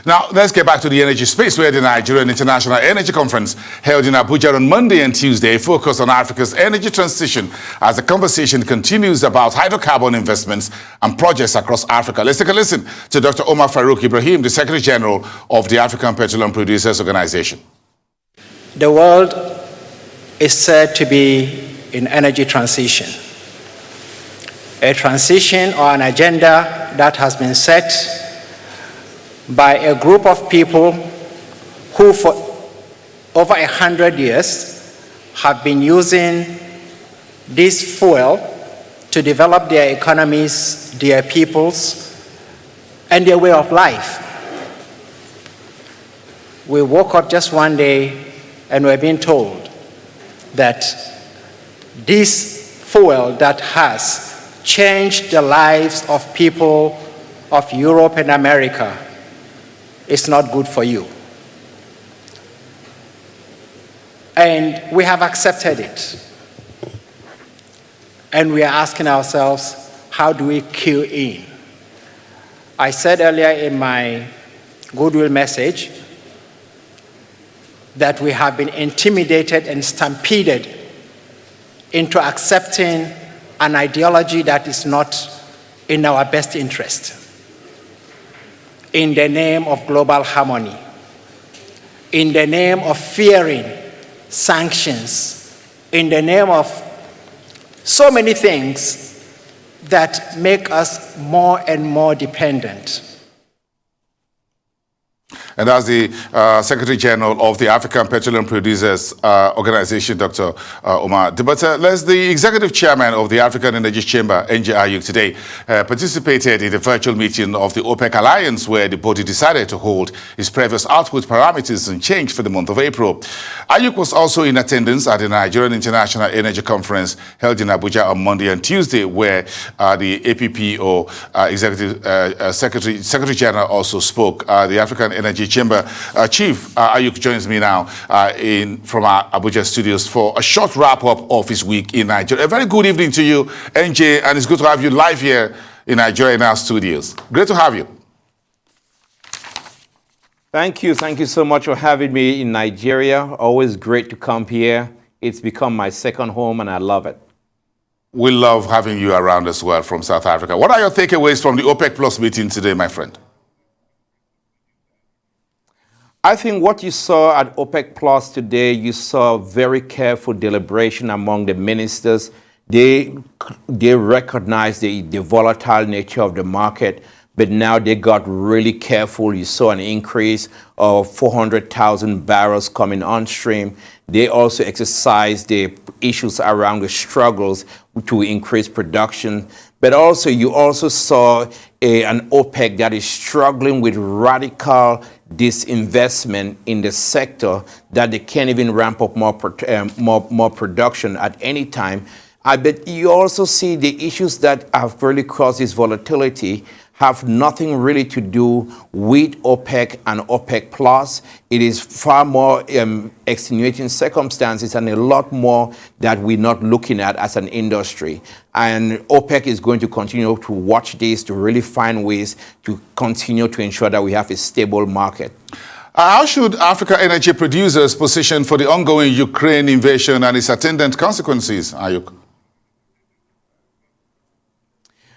Now, let's get back to the energy space where the Nigerian International Energy Conference held in Abuja on Monday and Tuesday focused on Africa's energy transition as the conversation continues about hydrocarbon investments and projects across Africa. Let's take a listen to Dr. Omar Farouk Ibrahim, the Secretary General of the African Petroleum Producers Organization. The world is said to be in energy transition, a transition or an agenda that has been set by a group of people who for over 100 years have been using this fuel to develop their economies, their peoples, and their way of life. We woke up just one day and we're being told that this fuel that has changed the lives of people of Europe and America is not good for you. And we have accepted it. And we are asking ourselves, how do we cue in? I said earlier in my goodwill message that we have been intimidated and stampeded into accepting an ideology that is not in our best interest, in the name of global harmony, in the name of fearing sanctions, in the name of so many things that make us more and more dependent. And that's the Secretary General of the African Petroleum Producers Organization, Dr. Omar. But the Executive Chairman of the African Energy Chamber, Ayuk, today participated in the virtual meeting of the OPEC Alliance, where the body decided to hold its previous output parameters unchanged for the month of April. Ayuk was also in attendance at the Nigerian International Energy Conference held in Abuja on Monday and Tuesday, where the APPO Secretary General also spoke. The African Energy Chamber Chief Ayuk joins me now from our Abuja studios for a short wrap-up of his week in Nigeria. A very good evening to you, NJ, and it's good to have you live here in Nigeria in our studios. Great to have you. Thank you. Thank you so much for having me in Nigeria. Always great to come here. It's become my second home, and I love it. We love having you around as well from South Africa. What are your takeaways from the OPEC Plus meeting today, my friend? I think what you saw at OPEC Plus today, you saw very careful deliberation among the ministers. They recognized the volatile nature of the market, but now they got really careful. You saw an increase of 400,000 barrels coming on stream. They also exercised the issues around the struggles to increase production. But also, you also saw an OPEC that is struggling with radical disinvestment in the sector, that they can't even ramp up more production at any time. But you also see the issues that have really caused this volatility have nothing really to do with OPEC and OPEC Plus. It is far more extenuating circumstances and a lot more that we're not looking at as an industry. And OPEC is going to continue to watch this to really find ways to continue to ensure that we have a stable market. How should Africa energy producers position for the ongoing Ukraine invasion and its attendant consequences, Ayuk?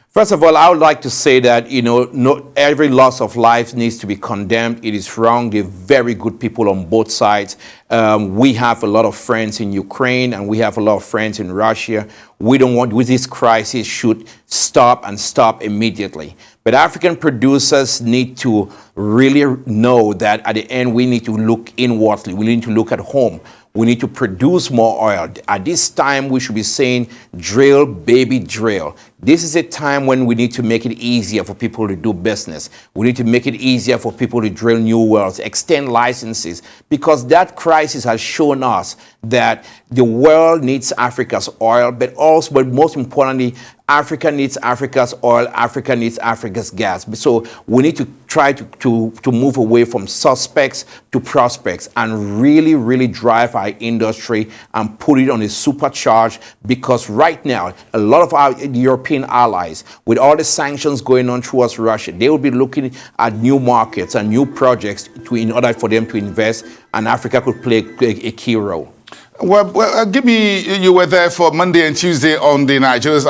First of all, I would like to say that, not every loss of life needs to be condemned. It is wrong. They're very good people on both sides. We have a lot of friends in Ukraine and we have a lot of friends in Russia. We don't want this crisis should stop and stop immediately. But African producers need to really know that at the end we need to look inwardly. We need to look at home. We need to produce more oil. At this time, we should be saying, drill, baby, drill. This is a time when we need to make it easier for people to do business. We need to make it easier for people to drill new wells, extend licenses, because that crisis has shown us that the world needs Africa's oil, but most importantly, Africa needs Africa's oil, Africa needs Africa's gas. So we need to try to move away from suspects to prospects and really, really drive our industry and put it on a supercharge, because right now, a lot of our European European allies, with all the sanctions going on towards Russia, they will be looking at new markets and new projects in order for them to invest, and Africa could play a key role. Well, give me, you were there for Monday and Tuesday on the Nigeria's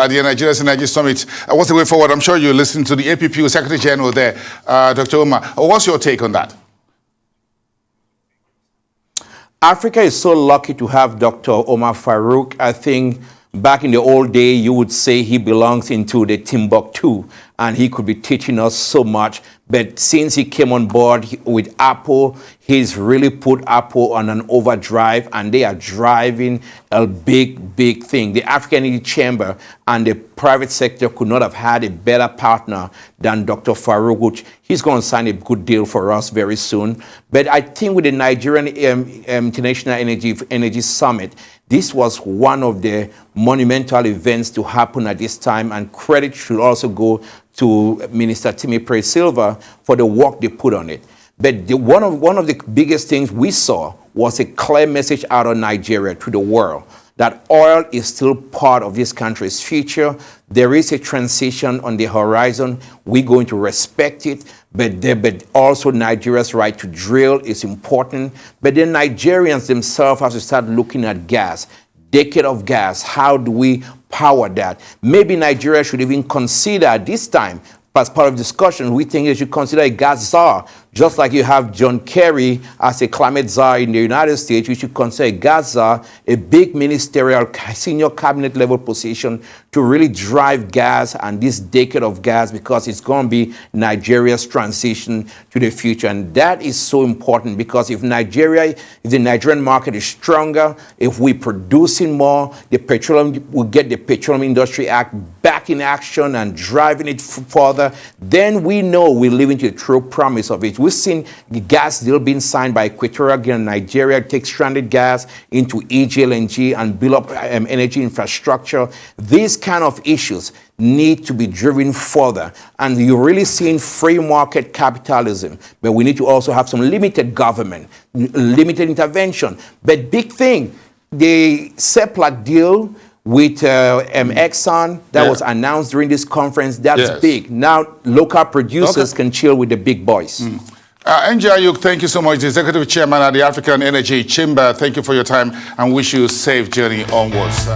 Energy Summit. What's the way forward? I'm sure you listened to the APPU Secretary General there, Dr. Omar. What's your take on that? Africa is so lucky to have Dr. Omar Farouk. I think back in the old day, you would say he belongs into the Timbuktu, and he could be teaching us so much. But since he came on board with Apple, he's really put Apple on an overdrive, and they are driving a big, big thing. The African Energy Chamber and the private sector could not have had a better partner than Dr. Farouk, which he's going to sign a good deal for us very soon. But I think with the Nigerian International Energy Summit, this was one of the monumental events to happen at this time, and credit should also go to Minister Timi Silva for the work they put on it. But one of the biggest things we saw was a clear message out of Nigeria to the world that oil is still part of this country's future. There is a transition on the horizon. We're going to respect it, but also Nigeria's right to drill is important. But then Nigerians themselves have to start looking at gas. Decade of gas, how do we power that? Maybe Nigeria should even consider at this time, as part of discussion, we think they should consider a gas czar. Just like you have John Kerry as a climate czar in the United States, you should consider a gas czar, a big ministerial, senior cabinet level position to really drive gas and this decade of gas, because it's going to be Nigeria's transition to the future. And that is so important, because if the Nigerian market is stronger, if we're producing more, we'll get the Petroleum Industry Act back in action and driving it further, then we know we're living to the true promise of it. We've seen the gas deal being signed by Equatorial Guinea and Nigeria, take stranded gas into EGLNG and build up energy infrastructure. These kind of issues need to be driven further. And you're really seeing free market capitalism, but we need to also have some limited government, limited intervention. But big thing, the CEPLAC deal with Exxon that was announced during this conference, that's big. Now local producers can chill with the big boys. Ayuk, thank you so much, the Executive Chairman at the African Energy Chamber. Thank you for your time and wish you a safe journey onwards.